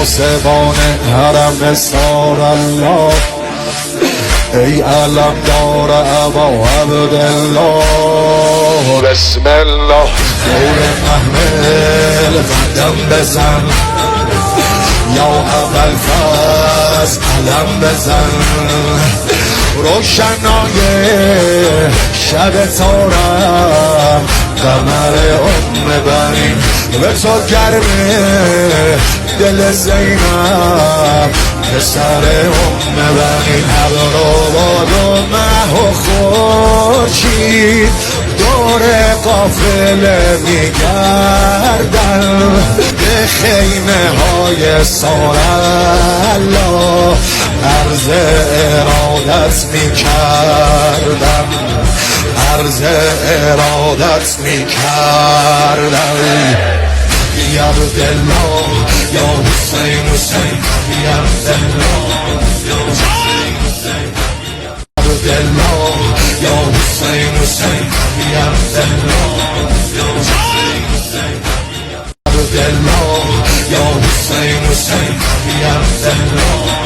پاسبان حرم سار الله، ای علمدار ابا عبدالله. بسم الله دور محمل قدم بزن، یا اول فصل علم بزن، روشنای شب تارم قمر بنی به تو گرمه دل زینب پسر بنی. ابروباد و مه و خورشید دور قافله میگردن، به خیمه های سار الله عرض ارادت میکردم، عرض ارادت میکردم. یا عبدالله یا حسین حسین، یا عبدالله یا حسین حسین، عبدالله یا حسین حسین، یا عبدالله یا حسین حسین، عبدالله یا حسین حسین، یا عبدالله.